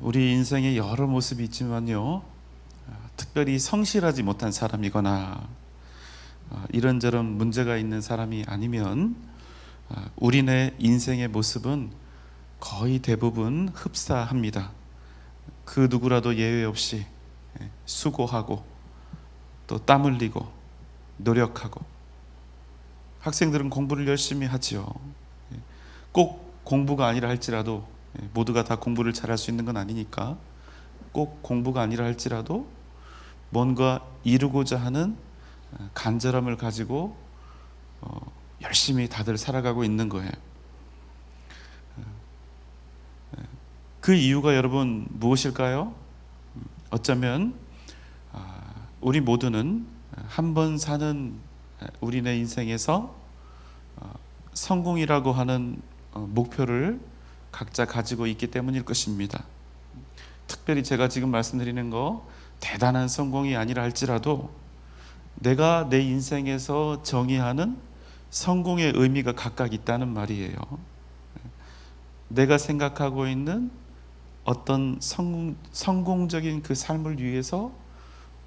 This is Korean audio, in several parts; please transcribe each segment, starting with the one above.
우리 인생에 여러 모습이 있지만요, 특별히 성실하지 못한 사람이거나 이런저런 문제가 있는 사람이 아니면 우리네 인생의 모습은 거의 대부분 흡사합니다. 그 누구라도 예외 없이 수고하고 또 땀 흘리고 노력하고, 학생들은 공부를 열심히 하지요. 꼭 공부가 아니라 할지라도, 모두가 다 공부를 잘할 수 있는 건 아니니까, 꼭 공부가 아니라 할지라도 뭔가 이루고자 하는 간절함을 가지고 열심히 다들 살아가고 있는 거예요. 그 이유가 여러분 무엇일까요? 어쩌면 우리 모두는 한 번 사는 우리네 인생에서 성공이라고 하는 목표를 각자 가지고 있기 때문일 것입니다. 특별히 제가 지금 말씀드리는 거 대단한 성공이 아니라 할지라도 내가 내 인생에서 정의하는 성공의 의미가 각각 있다는 말이에요. 내가 생각하고 있는 어떤 성공적인 그 삶을 위해서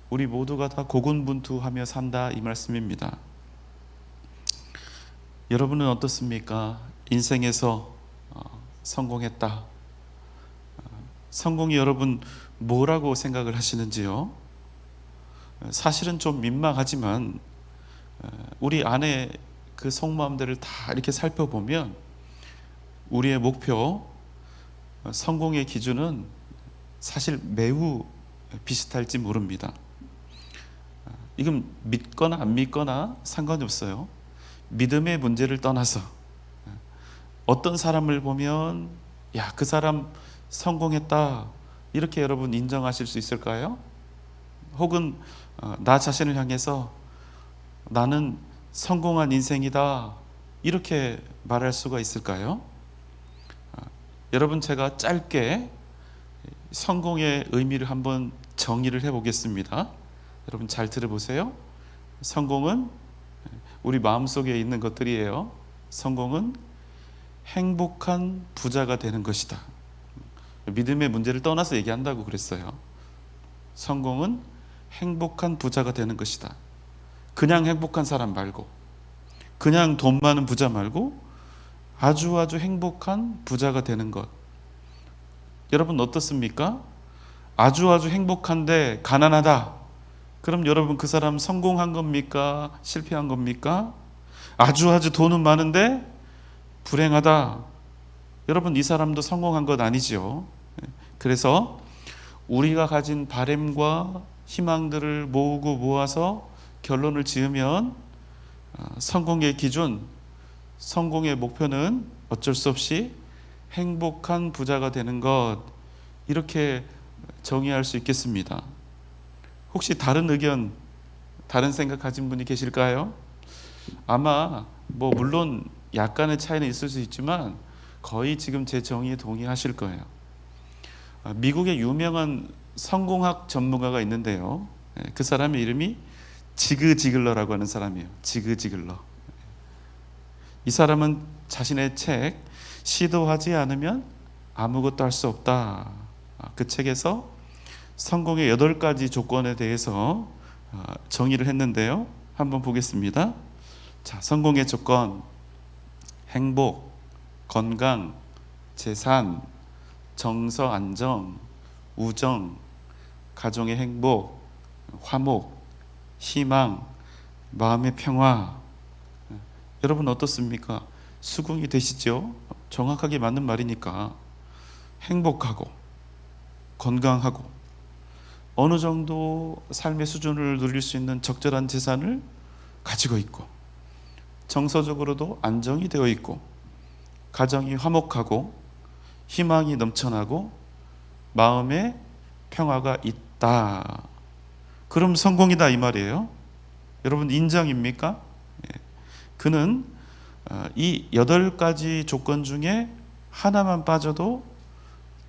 우리 모두가 다 고군분투하며 산다, 이 말씀입니다. 여러분은 어떻습니까? 인생에서 성공했다. 성공이 여러분 뭐라고 생각을 하시는지요? 사실은 좀 민망하지만 우리 안에 그 속마음들을 다 이렇게 살펴보면 우리의 목표, 성공의 기준은 사실 매우 비슷할지 모릅니다. 이건 믿거나 안 믿거나 상관이 없어요. 믿음의 문제를 떠나서 어떤 사람을 보면 야, 그 사람 성공했다, 이렇게 여러분 인정하실 수 있을까요? 혹은 나 자신을 향해서 나는 성공한 인생이다, 이렇게 말할 수가 있을까요? 여러분, 제가 짧게 성공의 의미를 한번 정의를 해보겠습니다. 여러분 잘 들어보세요. 성공은 우리 마음속에 있는 것들이에요. 성공은 행복한 부자가 되는 것이다. 믿음의 문제를 떠나서 얘기한다고 그랬어요. 성공은 행복한 부자가 되는 것이다. 그냥 행복한 사람 말고, 그냥 돈 많은 부자 말고 아주 행복한 부자가 되는 것. 여러분 어떻습니까? 아주 행복한데 가난하다. 그럼 여러분 그 사람 성공한 겁니까? 실패한 겁니까? 아주 돈은 많은데 불행하다. 여러분 이 사람도 성공한 것 아니죠. 그래서 우리가 가진 바램과 희망들을 모으고 모아서 결론을 지으면 성공의 기준, 성공의 목표는 어쩔 수 없이 행복한 부자가 되는 것, 이렇게 정의할 수 있겠습니다. 혹시 다른 의견, 다른 생각 가진 분이 계실까요? 아마 물론 약간의 차이는 있을 수 있지만 거의 지금 제 정의에 동의하실 거예요. 미국의 유명한 성공학 전문가가 있는데요, 그 사람의 이름이 지그 지글러라고 하는 사람이에요. 지그 지글러. 이 사람은 자신의 책 시도하지 않으면 아무것도 할 수 없다, 그 책에서 성공의 8가지 조건에 대해서 정의를 했는데요, 한번 보겠습니다. 자, 성공의 조건: 행복, 건강, 재산, 정서 안정, 우정, 가정의 행복, 화목, 희망, 마음의 평화. 여러분 어떻습니까? 수긍이 되시죠? 정확하게 맞는 말이니까. 행복하고 건강하고 어느 정도 삶의 수준을 누릴 수 있는 적절한 재산을 가지고 있고, 정서적으로도 안정이 되어 있고, 가정이 화목하고 희망이 넘쳐나고 마음에 평화가 있다. 그럼 성공이다, 이 말이에요. 여러분 인정입니까? 그는 이 8가지 조건 중에 하나만 빠져도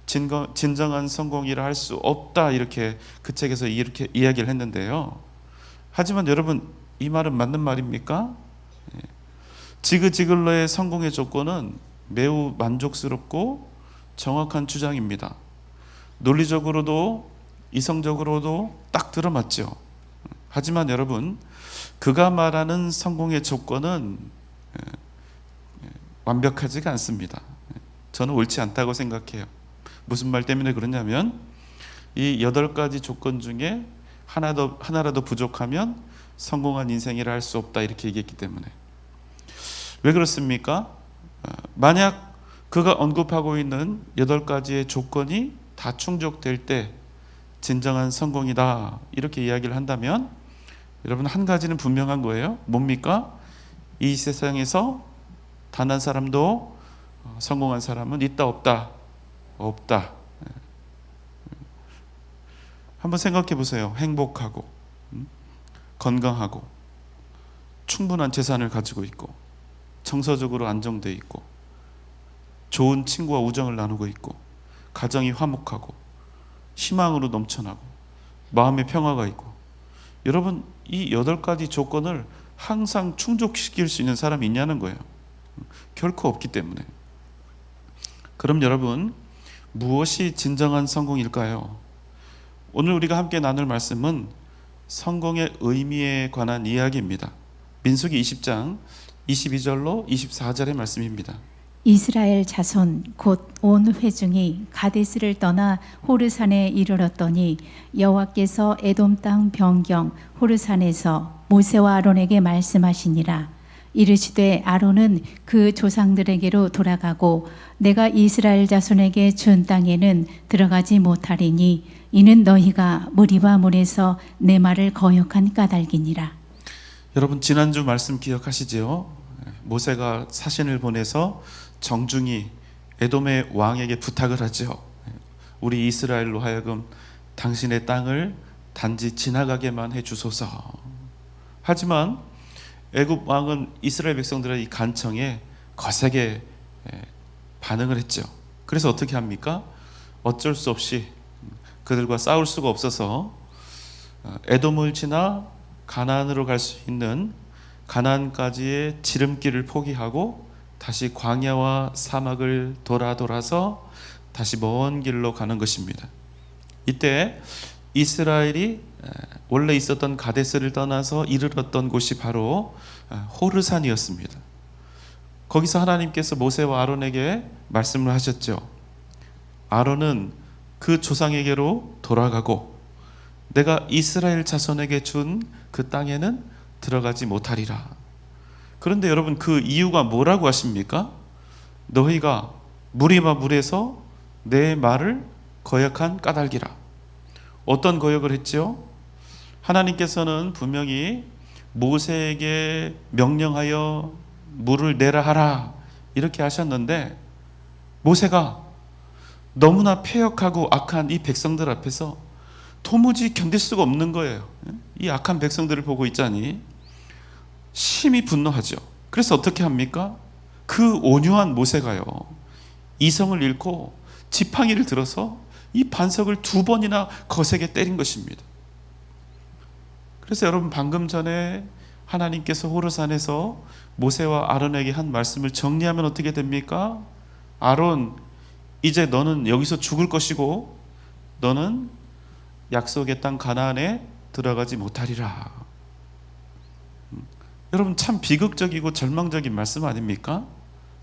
진정한 성공이라 할 수 없다, 이렇게 그 책에서 이렇게 이야기를 했는데요. 하지만 여러분, 이 말은 맞는 말입니까? 지그 지글러의 성공의 조건은 매우 만족스럽고 정확한 주장입니다. 논리적으로도 이성적으로도 딱 들어맞죠. 하지만 여러분, 그가 말하는 성공의 조건은 완벽하지가 않습니다. 저는 옳지 않다고 생각해요. 무슨 말 때문에 그러냐면 이 8가지 조건 중에 하나라도 부족하면 성공한 인생이라 할 수 없다 이렇게 얘기했기 때문에. 왜 그렇습니까? 만약 그가 언급하고 있는 8가지의 조건이 다 충족될 때 진정한 성공이다 이렇게 이야기를 한다면 여러분, 한 가지는 분명한 거예요. 뭡니까? 이 세상에서 단 한 사람도 성공한 사람은 있다 없다? 없다. 한번 생각해 보세요. 행복하고 건강하고 충분한 재산을 가지고 있고 정서적으로 안정되어 있고 좋은 친구와 우정을 나누고 있고 가정이 화목하고 희망으로 넘쳐나고 마음의 평화가 있고. 여러분, 이 8가지 조건을 항상 충족시킬 수 있는 사람이 있냐는 거예요. 결코 없기 때문에. 그럼 여러분, 무엇이 진정한 성공일까요? 오늘 우리가 함께 나눌 말씀은 성공의 의미에 관한 이야기입니다. 민수기 20장 22절로 24절의 말씀입니다. 이스라엘 자손 곧 온 회중이 가데스를 떠나 호르산에 이르렀더니 여호와께서 에돔 땅 변경 호르산에서 모세와 아론에게 말씀하시니라. 이르시되 아론은 그 조상들에게로 돌아가고 내가 이스라엘 자손에게 준 땅에는 들어가지 못하리니 이는 너희가 무리와 문에서 내 말을 거역한 까닭이니라. 여러분, 지난주 말씀 기억하시지요? 모세가 사신을 보내서 정중히 에돔의 왕에게 부탁을 하죠. 우리 이스라엘로 하여금 당신의 땅을 단지 지나가게만 해주소서. 하지만 애굽 왕은 이스라엘 백성들의 이 간청에 거세게 반응을 했죠. 그래서 어떻게 합니까? 어쩔 수 없이 그들과 싸울 수가 없어서 에돔을 지나 가나안으로 갈 수 있는 가나안까지의 지름길을 포기하고 다시 광야와 사막을 돌아서 다시 먼 길로 가는 것입니다. 이때 이스라엘이 원래 있었던 가데스를 떠나서 이르렀던 곳이 바로 호르산이었습니다. 거기서 하나님께서 모세와 아론에게 말씀을 하셨죠. 아론은 그 조상에게로 돌아가고 내가 이스라엘 자손에게 준 그 땅에는 들어가지 못하리라. 그런데 여러분, 그 이유가 뭐라고 하십니까? 너희가 무리와 물에서 내 말을 거역한 까닭이라. 어떤 거역을 했죠? 하나님께서는 분명히 모세에게 명령하여 물을 내라 하라 이렇게 하셨는데 모세가 너무나 패역하고 악한 이 백성들 앞에서 도무지 견딜 수가 없는 거예요. 이 악한 백성들을 보고 있자니 심히 분노하죠. 그래서 어떻게 합니까? 그 온유한 모세가요, 이성을 잃고 지팡이를 들어서 이 반석을 2번이나 거세게 때린 것입니다. 그래서 여러분, 방금 전에 하나님께서 호르산에서 모세와 아론에게 한 말씀을 정리하면 어떻게 됩니까? 아론, 이제 너는 여기서 죽을 것이고 너는 약속의 땅 가나안에 들어가지 못하리라. 여러분, 참 비극적이고 절망적인 말씀 아닙니까?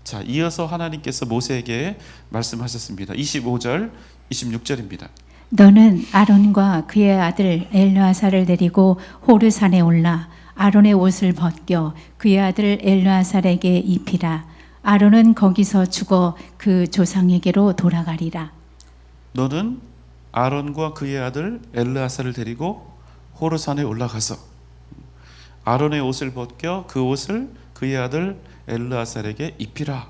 자, 이어서 하나님께서 모세에게 말씀하셨습니다. 25절, 26절입니다. 너는 아론과 그의 아들 엘르아사를 데리고 호르산에 올라 아론의 옷을 벗겨 그의 아들 엘르아살에게 입히라. 아론은 거기서 죽어 그 조상에게로 돌아가리라. 너는 아론과 그의 아들 엘르아살을 데리고 호르산에 올라가서 아론의 옷을 벗겨 그 옷을 그의 아들 엘르아살에게 입히라.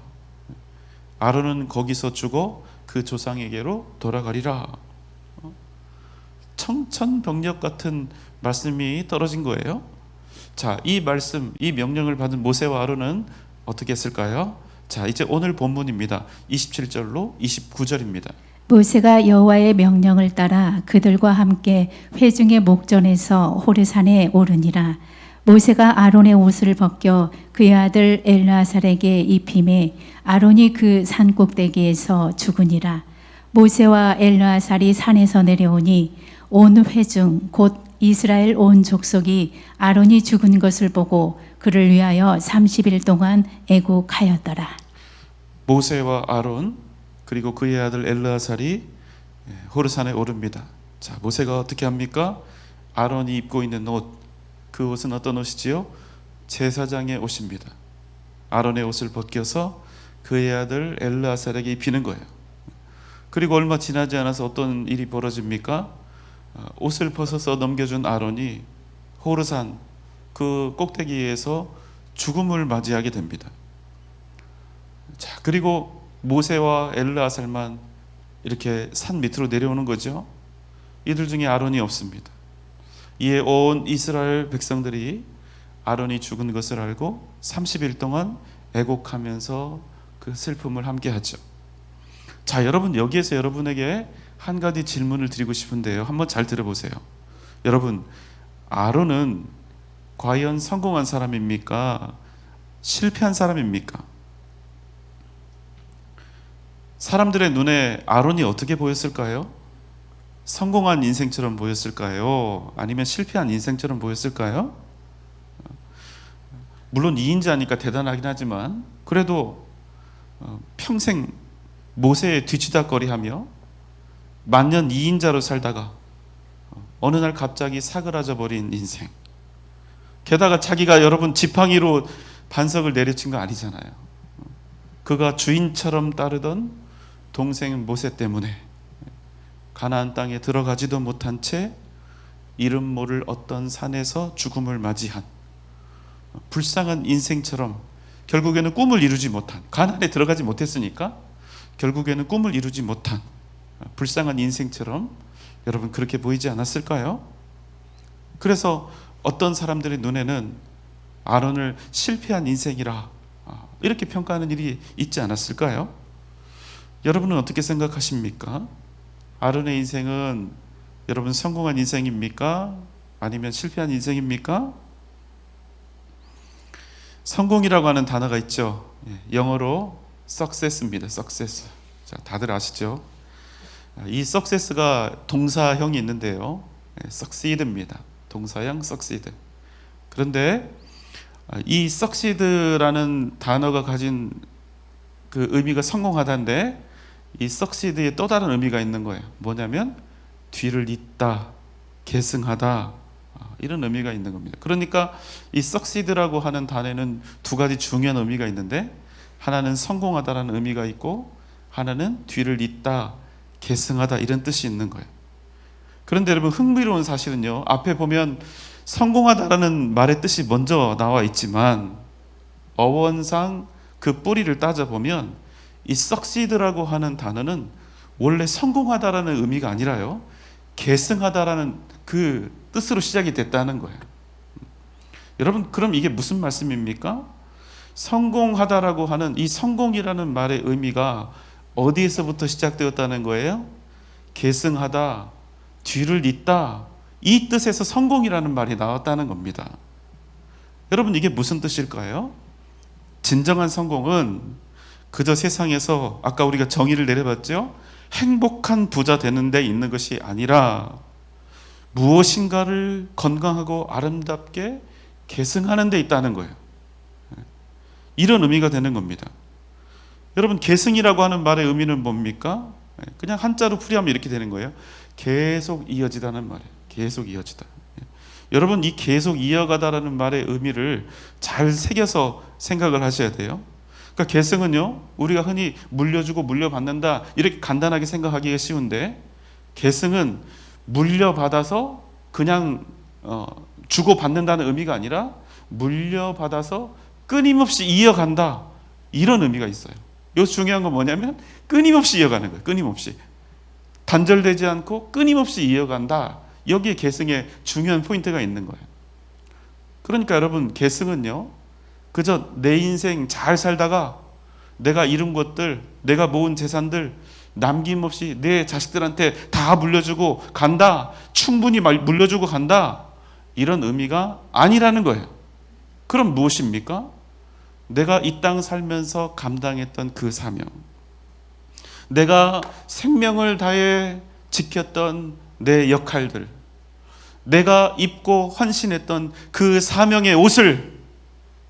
아론은 거기서 죽어 그 조상에게로 돌아가리라. 청천벽력 같은 말씀이 떨어진 거예요. 자, 이 말씀, 이 명령을 받은 모세와 아론은 어떻게 했을까요? 자, 이제 오늘 본문입니다. 27절로 29절입니다. 모세가 여호와의 명령을 따라 그들과 함께 회중의 목전에서 호르산에 오르니라. 모세가 아론의 옷을 벗겨 그의 아들 엘르아살에게 입히매 아론이 그 산 꼭대기에서 죽으니라. 모세와 엘르아살이 산에서 내려오니 온 회중 곧 이스라엘 온 족속이 아론이 죽은 것을 보고 그를 위하여 30일 동안 애곡하였더라. 모세와 아론 그리고 그의 아들 엘르아살이 호르산에 오릅니다. 자, 모세가 어떻게 합니까? 아론이 입고 있는 옷, 그 옷은 어떤 옷이지요? 제사장의 옷입니다. 아론의 옷을 벗겨서 그의 아들 엘르아살에게 입히는 거예요. 그리고 얼마 지나지 않아서 어떤 일이 벌어집니까? 옷을 벗어서 넘겨준 아론이 호르산 그 꼭대기에서 죽음을 맞이하게 됩니다. 자, 그리고 모세와 엘르아살만 이렇게 산 밑으로 내려오는 거죠. 이들 중에 아론이 없습니다. 이에 온 이스라엘 백성들이 아론이 죽은 것을 알고 30일 동안 애곡하면서 그 슬픔을 함께 하죠. 자, 여러분, 여기에서 여러분에게 한 가지 질문을 드리고 싶은데요. 한번 잘 들어보세요. 여러분, 아론은 과연 성공한 사람입니까? 실패한 사람입니까? 사람들의 눈에 아론이 어떻게 보였을까요? 성공한 인생처럼 보였을까요? 아니면 실패한 인생처럼 보였을까요? 물론 2인자니까 대단하긴 하지만 그래도 평생 모세에 뒤치다거리하며 만년 2인자로 살다가 어느 날 갑자기 사그라져 버린 인생. 게다가 자기가 여러분 지팡이로 반석을 내려친 거 아니잖아요. 그가 주인처럼 따르던 동생 모세 때문에 가나안 땅에 들어가지도 못한 채 이름 모를 어떤 산에서 죽음을 맞이한 불쌍한 인생처럼 결국에는 꿈을 이루지 못한, 가나안에 들어가지 못했으니까 결국에는 꿈을 이루지 못한 불쌍한 인생처럼 여러분 그렇게 보이지 않았을까요? 그래서 어떤 사람들의 눈에는 아론을 실패한 인생이라 이렇게 평가하는 일이 있지 않았을까요? 여러분은 어떻게 생각하십니까? 아론의 인생은 여러분 성공한 인생입니까? 아니면 실패한 인생입니까? 성공이라고 하는 단어가 있죠. 영어로 success입니다. success. 자, 다들 아시죠? 이 success가 동사형이 있는데요. succeed입니다. 동사형 succeed. 그런데 이 succeed라는 단어가 가진 그 의미가 성공하다인데 이 succeed에 또 다른 의미가 있는 거예요. 뭐냐면 뒤를 잇다, 계승하다, 이런 의미가 있는 겁니다. 그러니까 이 succeed라고 하는 단어에는 두 가지 중요한 의미가 있는데 하나는 성공하다라는 의미가 있고 하나는 뒤를 잇다, 계승하다 이런 뜻이 있는 거예요. 그런데 여러분 흥미로운 사실은요. 앞에 보면 성공하다라는 말의 뜻이 먼저 나와 있지만 어원상 그 뿌리를 따져보면 이 succeed라고 하는 단어는 원래 성공하다라는 의미가 아니라요. 계승하다라는 그 뜻으로 시작이 됐다는 거예요. 여러분 그럼 이게 무슨 말씀입니까? 성공하다라고 하는 이 성공이라는 말의 의미가 어디에서부터 시작되었다는 거예요? 계승하다, 뒤를 잇다 이 뜻에서 성공이라는 말이 나왔다는 겁니다. 여러분 이게 무슨 뜻일까요? 진정한 성공은 그저 세상에서 아까 우리가 정의를 내려봤죠? 행복한 부자 되는 데 있는 것이 아니라 무엇인가를 건강하고 아름답게 계승하는 데 있다는 거예요. 이런 의미가 되는 겁니다. 여러분 계승이라고 하는 말의 의미는 뭡니까? 그냥 한자로 풀이하면 이렇게 되는 거예요. 계속 이어지다는 말이에요. 계속 이어지다. 여러분 이 계속 이어가다라는 말의 의미를 잘 새겨서 생각을 하셔야 돼요. 그러니까 계승은요 우리가 흔히 물려주고 물려받는다 이렇게 간단하게 생각하기가 쉬운데 계승은 물려받아서 그냥 주고받는다는 의미가 아니라 물려받아서 끊임없이 이어간다 이런 의미가 있어요. 여기서 중요한 건 뭐냐면 끊임없이 이어가는 거예요. 끊임없이 단절되지 않고 끊임없이 이어간다. 여기에 계승에 중요한 포인트가 있는 거예요. 그러니까 여러분 계승은요 그저 내 인생 잘 살다가 내가 이룬 것들, 내가 모은 재산들 남김없이 내 자식들한테 다 물려주고 간다, 충분히 물려주고 간다 이런 의미가 아니라는 거예요. 그럼 무엇입니까? 내가 이 땅 살면서 감당했던 그 사명, 내가 생명을 다해 지켰던 내 역할들, 내가 입고 헌신했던 그 사명의 옷을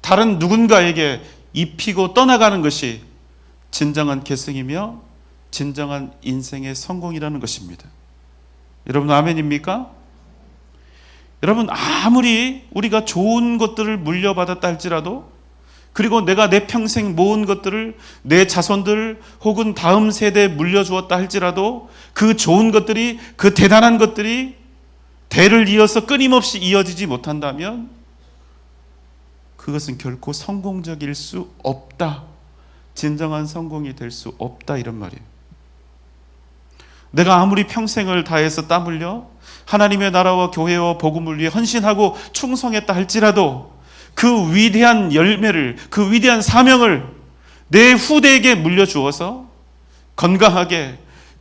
다른 누군가에게 입히고 떠나가는 것이 진정한 계승이며 진정한 인생의 성공이라는 것입니다. 여러분 아멘입니까? 여러분 아무리 우리가 좋은 것들을 물려받았다 할지라도, 그리고 내가 내 평생 모은 것들을 내 자손들 혹은 다음 세대에 물려주었다 할지라도 그 좋은 것들이, 그 대단한 것들이 대를 이어서 끊임없이 이어지지 못한다면 그것은 결코 성공적일 수 없다. 진정한 성공이 될 수 없다, 이런 말이에요. 내가 아무리 평생을 다해서 땀 흘려 하나님의 나라와 교회와 복음을 위해 헌신하고 충성했다 할지라도 그 위대한 열매를, 그 위대한 사명을 내 후대에게 물려주어서 건강하게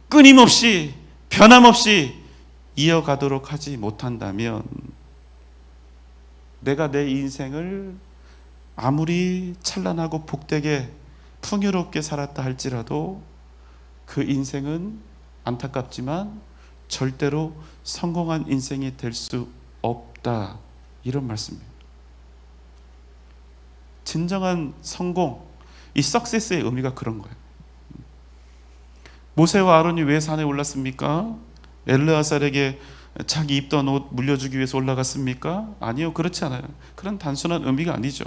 끊임없이 변함없이 이어가도록 하지 못한다면 내가 내 인생을 아무리 찬란하고 복되게 풍요롭게 살았다 할지라도 그 인생은 안타깝지만 절대로 성공한 인생이 될 수 없다, 이런 말씀입니다. 진정한 성공, 이 석세스의 의미가 그런 거예요. 모세와 아론이 왜 산에 올랐습니까? 엘르아살에게 자기 입던 옷 물려주기 위해서 올라갔습니까? 아니요, 그렇지 않아요. 그런 단순한 의미가 아니죠.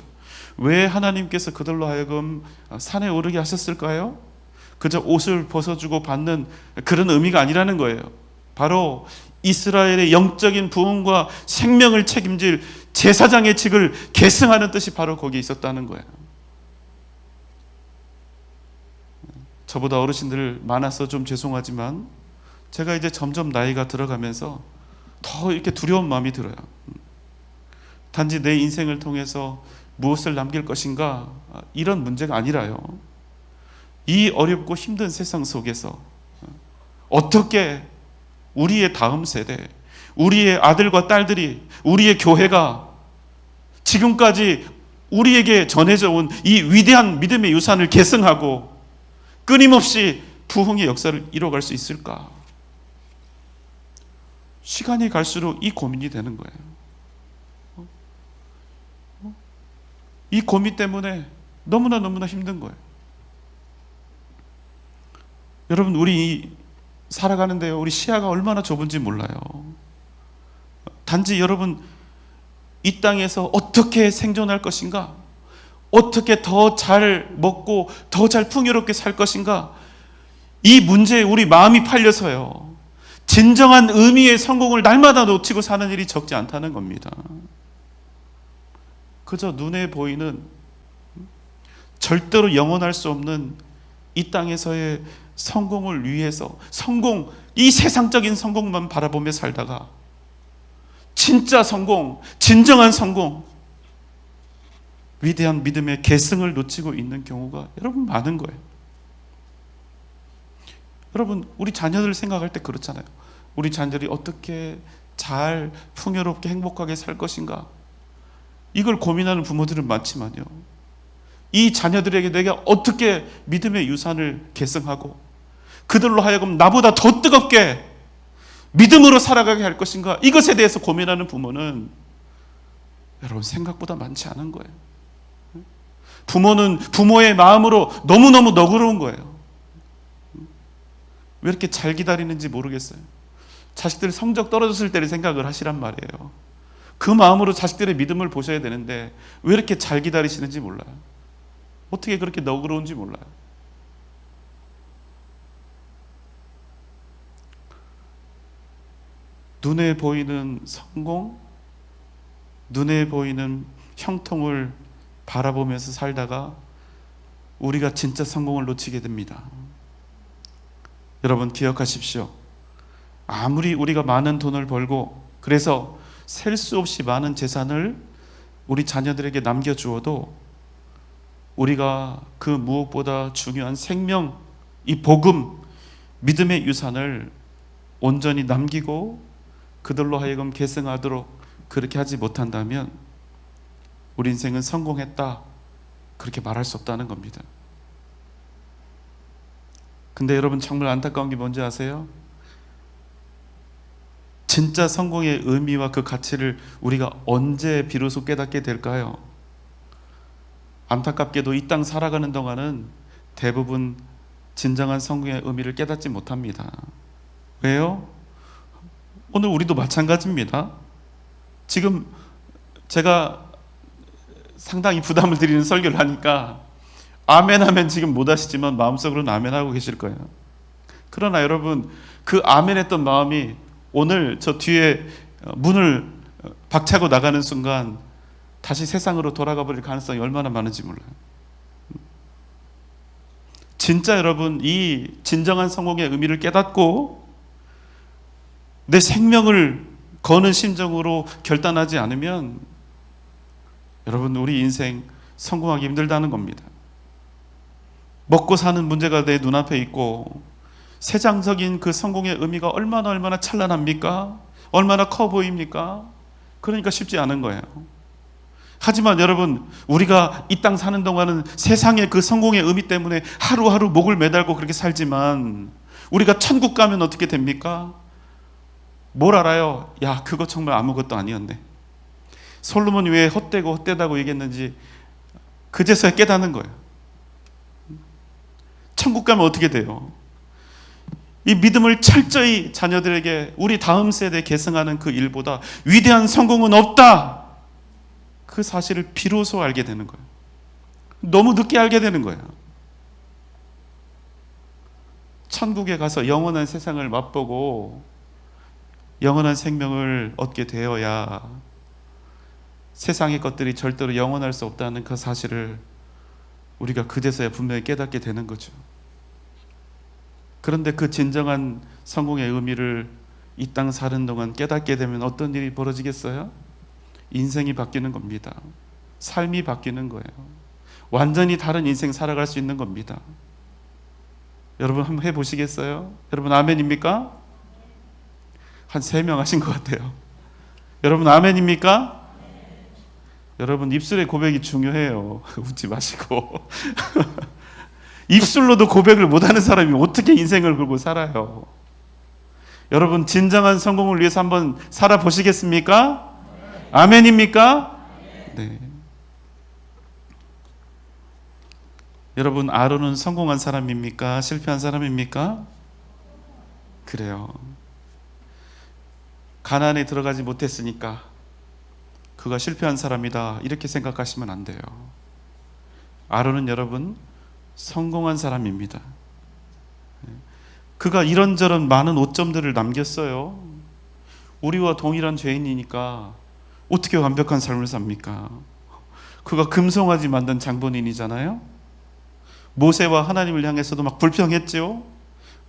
왜 하나님께서 그들로 하여금 산에 오르게 하셨을까요? 그저 옷을 벗어주고 받는 그런 의미가 아니라는 거예요. 바로 이스라엘의 영적인 부흥과 생명을 책임질 제사장의 직을 계승하는 뜻이 바로 거기에 있었다는 거예요. 저보다 어르신들 많아서 좀 죄송하지만 제가 이제 점점 나이가 들어가면서 더 이렇게 두려운 마음이 들어요. 단지 내 인생을 통해서 무엇을 남길 것인가, 이런 문제가 아니라요. 이 어렵고 힘든 세상 속에서 어떻게 우리의 다음 세대, 우리의 아들과 딸들이, 우리의 교회가 지금까지 우리에게 전해져 온 이 위대한 믿음의 유산을 계승하고 끊임없이 부흥의 역사를 이뤄갈 수 있을까? 시간이 갈수록 이 고민이 되는 거예요. 이 고민 때문에 너무나 힘든 거예요. 여러분, 우리 살아가는데요, 우리 시야가 얼마나 좁은지 몰라요. 단지 여러분, 이 땅에서 어떻게 생존할 것인가, 어떻게 더 잘 먹고 더 잘 풍요롭게 살 것인가, 이 문제에 우리 마음이 팔려서요, 진정한 의미의 성공을 날마다 놓치고 사는 일이 적지 않다는 겁니다. 그저 눈에 보이는 절대로 영원할 수 없는 이 땅에서의 성공을 위해서, 성공, 이 세상적인 성공만 바라보며 살다가 진짜 성공, 진정한 성공, 위대한 믿음의 계승을 놓치고 있는 경우가 여러분 많은 거예요. 여러분, 우리 자녀들 생각할 때 그렇잖아요. 우리 자녀들이 어떻게 잘 풍요롭게 행복하게 살 것인가, 이걸 고민하는 부모들은 많지만요, 이 자녀들에게 내가 어떻게 믿음의 유산을 계승하고 그들로 하여금 나보다 더 뜨겁게 믿음으로 살아가게 할 것인가, 이것에 대해서 고민하는 부모는 여러분 생각보다 많지 않은 거예요. 부모는 부모의 마음으로 너무너무 너그러운 거예요. 왜 이렇게 잘 기다리는지 모르겠어요. 자식들 성적 떨어졌을 때를 생각을 하시란 말이에요. 그 마음으로 자식들의 믿음을 보셔야 되는데 왜 이렇게 잘 기다리시는지 몰라요. 어떻게 그렇게 너그러운지 몰라요. 눈에 보이는 성공, 눈에 보이는 형통을 바라보면서 살다가 우리가 진짜 성공을 놓치게 됩니다. 여러분 기억하십시오. 아무리 우리가 많은 돈을 벌고 그래서 셀 수 없이 많은 재산을 우리 자녀들에게 남겨주어도 우리가 그 무엇보다 중요한 생명, 이 복음, 믿음의 유산을 온전히 남기고 그들로 하여금 계승하도록 그렇게 하지 못한다면 우리 인생은 성공했다, 그렇게 말할 수 없다는 겁니다. 근데 여러분 정말 안타까운 게 뭔지 아세요? 진짜 성공의 의미와 그 가치를 우리가 언제 비로소 깨닫게 될까요? 안타깝게도 이 땅 살아가는 동안은 대부분 진정한 성공의 의미를 깨닫지 못합니다. 왜요? 오늘 우리도 마찬가지입니다. 지금 제가 상당히 부담을 드리는 설교를 하니까 아멘 하면 지금 못 하시지만 마음속으로는 아멘 하고 계실 거예요. 그러나 여러분, 그 아멘 했던 마음이 오늘 저 뒤에 문을 박차고 나가는 순간 다시 세상으로 돌아가 버릴 가능성이 얼마나 많은지 몰라요. 진짜 여러분, 이 진정한 성공의 의미를 깨닫고 내 생명을 거는 심정으로 결단하지 않으면 여러분, 우리 인생 성공하기 힘들다는 겁니다. 먹고 사는 문제가 내 눈앞에 있고 세상적인 그 성공의 의미가 얼마나 찬란합니까? 얼마나 커 보입니까? 그러니까 쉽지 않은 거예요. 하지만 여러분, 우리가 이 땅 사는 동안은 세상의 그 성공의 의미 때문에 하루하루 목을 매달고 그렇게 살지만 우리가 천국 가면 어떻게 됩니까? 뭘 알아요? 야, 그거 정말 아무것도 아니었네. 솔로몬이 왜 헛되다고 얘기했는지 그제서야 깨닫는 거예요. 천국 가면 어떻게 돼요? 이 믿음을 철저히 자녀들에게 우리 다음 세대에 계승하는 그 일보다 위대한 성공은 없다. 그 사실을 비로소 알게 되는 거예요. 너무 늦게 알게 되는 거예요. 천국에 가서 영원한 세상을 맛보고 영원한 생명을 얻게 되어야 세상의 것들이 절대로 영원할 수 없다는 그 사실을 우리가 그제서야 분명히 깨닫게 되는 거죠. 그런데 그 진정한 성공의 의미를 이 땅 사는 동안 깨닫게 되면 어떤 일이 벌어지겠어요? 인생이 바뀌는 겁니다. 삶이 바뀌는 거예요. 완전히 다른 인생 살아갈 수 있는 겁니다. 여러분 한번 해보시겠어요? 여러분 아멘입니까? 한 3명 하신 것 같아요. 여러분 아멘입니까? 여러분 입술의 고백이 중요해요. 웃지 마시고. 입술로도 고백을 못하는 사람이 어떻게 인생을 걸고 살아요? 여러분 진정한 성공을 위해서 한번 살아보시겠습니까? 아멘입니까? 네. 여러분 아론은 성공한 사람입니까? 실패한 사람입니까? 그래요. 가나안에 들어가지 못했으니까 그가 실패한 사람이다 이렇게 생각하시면 안 돼요. 아론은 여러분 성공한 사람입니다. 그가 이런저런 많은 오점들을 남겼어요. 우리와 동일한 죄인이니까 어떻게 완벽한 삶을 삽니까? 그가 금송아지 만든 장본인이잖아요. 모세와 하나님을 향해서도 막 불평했죠.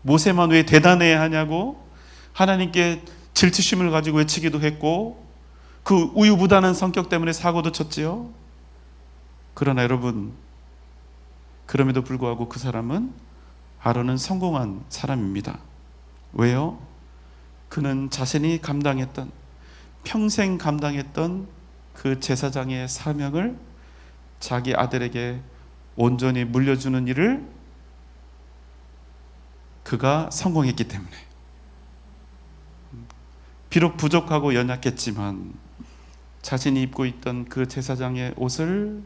모세만 왜 대단해야 하냐고 하나님께 질투심을 가지고 외치기도 했고 그 우유부단한 성격 때문에 사고도 쳤지요. 그러나 여러분, 그럼에도 불구하고 그 사람은 아론은 성공한 사람입니다. 왜요? 그는 자신이 감당했던 평생 감당했던 그 제사장의 사명을 자기 아들에게 온전히 물려주는 일을 그가 성공했기 때문에 비록 부족하고 연약했지만 자신이 입고 있던 그 제사장의 옷을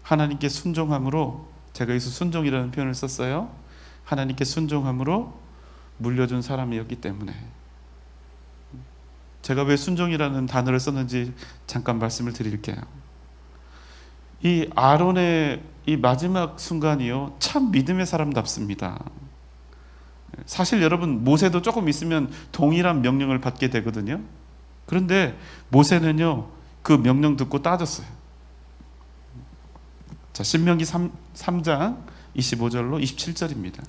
하나님께 순종함으로, 제가 여기서 순종이라는 표현을 썼어요. 하나님께 순종함으로 물려준 사람이었기 때문에. 제가 왜 순종이라는 단어를 썼는지 잠깐 말씀을 드릴게요. 이 아론의 이 마지막 순간이요, 참 믿음의 사람답습니다. 사실 여러분, 모세도 조금 있으면 동일한 명령을 받게 되거든요. 그런데 모세는요, 그 명령 듣고 따졌어요. 자, 신명기 3장 25절로 27절입니다.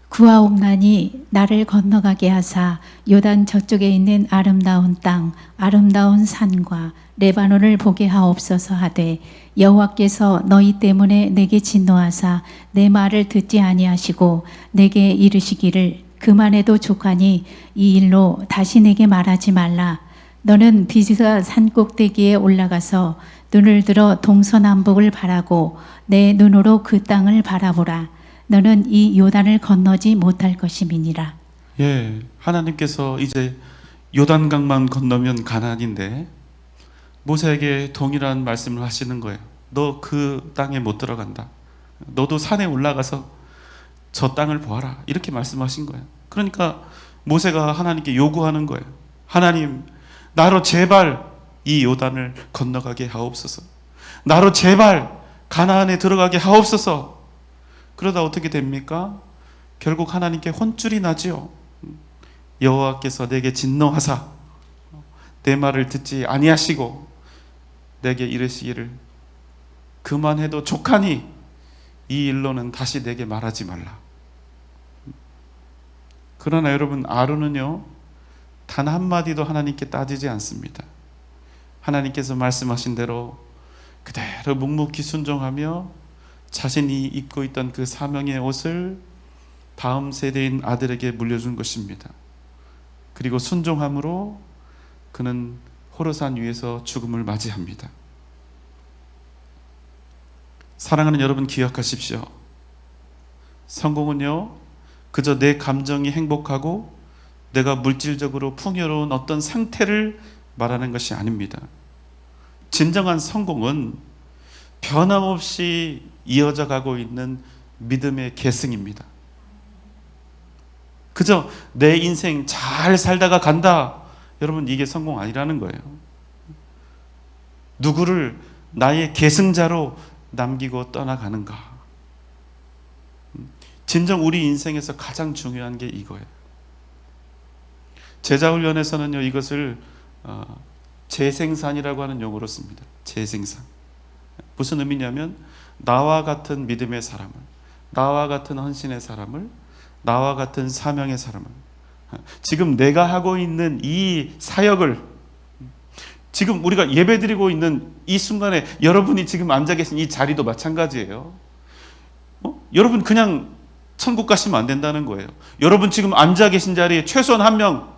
구하옵나니 나를 건너가게 하사 요단 저쪽에 있는 아름다운 땅, 아름다운 산과 레바논을 보게 하옵소서 하되, 여호와께서 너희 때문에 내게 진노하사 내 말을 듣지 아니하시고 내게 이르시기를 그만해도 족하니 이 일로 다시 내게 말하지 말라. 너는 비스가 산 꼭대기에 올라가서 눈을 들어 동서남북을 바라고 내 눈으로 그 땅을 바라보라. 너는 이 요단을 건너지 못할 것임이니라. 예, 하나님께서 이제 요단강만 건너면 가나안인데 모세에게 동일한 말씀을 하시는 거예요. 너 그 땅에 못 들어간다. 너도 산에 올라가서 저 땅을 보아라. 이렇게 말씀하신 거예요. 그러니까 모세가 하나님께 요구하는 거예요. 하나님, 나로 제발 이 요단을 건너가게 하옵소서. 나로 제발 가나안에 들어가게 하옵소서. 그러다 어떻게 됩니까? 결국 하나님께 혼쭐이 나지요. 여호와께서 내게 진노하사 내 말을 듣지 아니하시고 내게 이르시기를 그만해도 족하니 이 일로는 다시 내게 말하지 말라. 그러나 여러분, 아론은요 단 한마디도 하나님께 따지지 않습니다. 하나님께서 말씀하신 대로 그대로 묵묵히 순종하며 자신이 입고 있던 그 사명의 옷을 다음 세대인 아들에게 물려준 것입니다. 그리고 순종함으로 그는 호르산 위에서 죽음을 맞이합니다. 사랑하는 여러분, 기억하십시오. 성공은요 그저 내 감정이 행복하고 내가 물질적으로 풍요로운 어떤 상태를 말하는 것이 아닙니다. 진정한 성공은 변함없이 이어져 가고 있는 믿음의 계승입니다. 그저 내 인생 잘 살다가 간다, 여러분, 이게 성공 아니라는 거예요. 누구를 나의 계승자로 남기고 떠나가는가. 진정 우리 인생에서 가장 중요한 게 이거예요. 제자훈련에서는요 이것을 재생산이라고 하는 용어로 씁니다. 재생산. 무슨 의미냐면 나와 같은 믿음의 사람을, 나와 같은 헌신의 사람을, 나와 같은 사명의 사람을, 지금 내가 하고 있는 이 사역을, 지금 우리가 예배드리고 있는 이 순간에 여러분이 지금 앉아 계신 이 자리도 마찬가지예요. 여러분 그냥 천국 가시면 안 된다는 거예요. 여러분 지금 앉아 계신 자리에 최소한 한 명,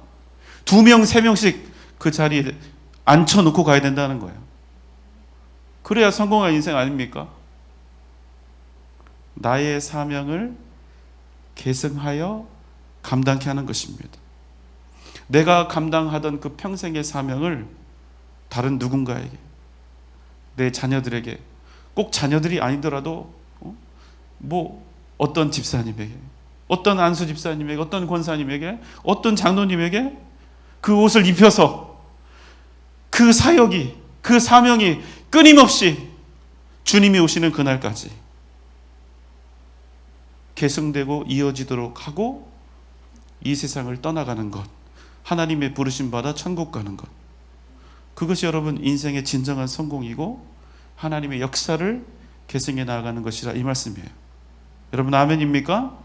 두 명, 세 명씩 그 자리에 앉혀놓고 가야 된다는 거예요. 그래야 성공한 인생 아닙니까? 나의 사명을 계승하여 감당케 하는 것입니다. 내가 감당하던 그 평생의 사명을 다른 누군가에게, 내 자녀들에게, 꼭 자녀들이 아니더라도 어떤 집사님에게, 어떤 안수 집사님에게, 어떤 권사님에게, 어떤 장로님에게 그 옷을 입혀서 그 사역이, 그 사명이 끊임없이 주님이 오시는 그날까지 계승되고 이어지도록 하고 이 세상을 떠나가는 것, 하나님의 부르심 받아 천국 가는 것, 그것이 여러분 인생의 진정한 성공이고 하나님의 역사를 계승해 나아가는 것이라 이 말씀이에요. 여러분 아멘입니까?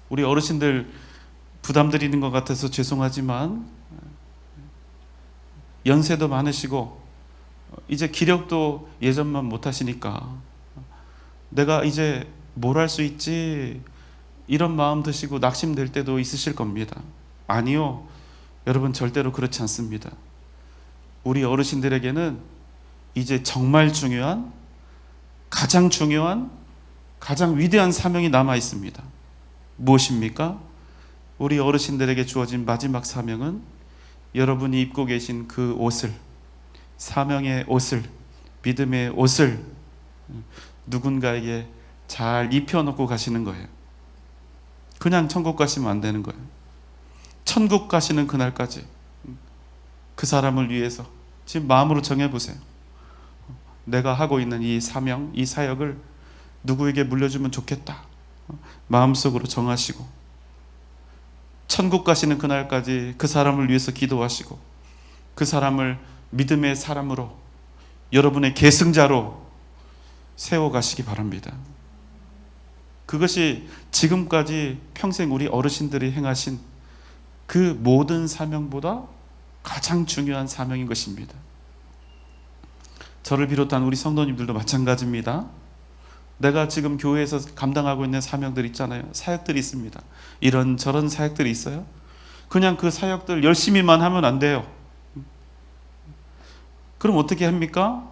우리 어르신들 부담 드리는 것 같아서 죄송하지만 연세도 많으시고 이제 기력도 예전만 못하시니까 내가 이제 뭘 할 수 있지, 이런 마음 드시고 낙심될 때도 있으실 겁니다. 아니요, 여러분 절대로 그렇지 않습니다. 우리 어르신들에게는 이제 정말 중요한, 가장 중요한, 가장 위대한 사명이 남아 있습니다. 무엇입니까? 우리 어르신들에게 주어진 마지막 사명은 여러분이 입고 계신 그 옷을, 사명의 옷을, 믿음의 옷을 누군가에게 잘 입혀놓고 가시는 거예요. 그냥 천국 가시면 안 되는 거예요. 천국 가시는 그날까지 그 사람을 위해서 지금 마음으로 정해보세요. 내가 하고 있는 이 사명, 이 사역을 누구에게 물려주면 좋겠다, 마음속으로 정하시고 천국 가시는 그날까지 그 사람을 위해서 기도하시고 그 사람을 믿음의 사람으로, 여러분의 계승자로 세워가시기 바랍니다. 그것이 지금까지 평생 우리 어르신들이 행하신 그 모든 사명보다 가장 중요한 사명인 것입니다. 저를 비롯한 우리 성도님들도 마찬가지입니다. 내가 지금 교회에서 감당하고 있는 사명들 있잖아요. 사역들이 있습니다. 이런저런 사역들이 있어요. 그냥 그 사역들 열심히만 하면 안 돼요. 그럼 어떻게 합니까?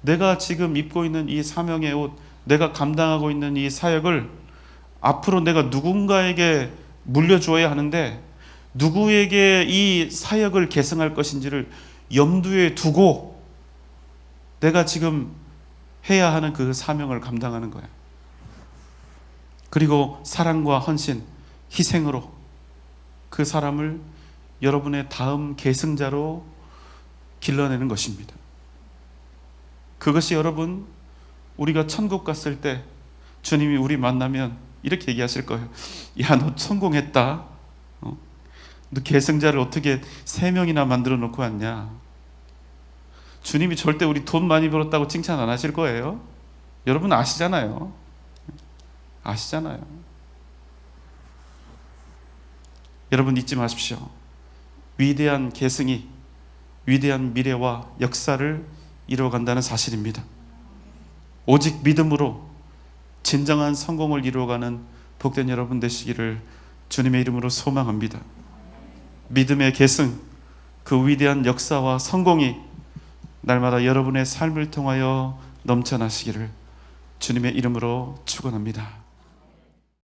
내가 지금 입고 있는 이 사명의 옷, 내가 감당하고 있는 이 사역을 앞으로 내가 누군가에게 물려주어야 하는데 누구에게 이 사역을 계승할 것인지를 염두에 두고 내가 지금 해야 하는 그 사명을 감당하는 거예요. 그리고 사랑과 헌신, 희생으로 그 사람을 여러분의 다음 계승자로 길러내는 것입니다. 그것이 여러분, 우리가 천국 갔을 때 주님이 우리 만나면 이렇게 얘기하실 거예요. 야, 너 성공했다. 너 계승자를 어떻게 3명이나 만들어 놓고 왔냐. 주님이 절대 우리 돈 많이 벌었다고 칭찬 안 하실 거예요. 여러분 아시잖아요. 아시잖아요. 여러분 잊지 마십시오. 위대한 계승이 위대한 미래와 역사를 이루어간다는 사실입니다. 오직 믿음으로 진정한 성공을 이루어가는 복된 여러분 되시기를 주님의 이름으로 소망합니다. 믿음의 계승, 그 위대한 역사와 성공이 날마다 여러분의 삶을 통하여 넘쳐나시기를 주님의 이름으로 축원합니다.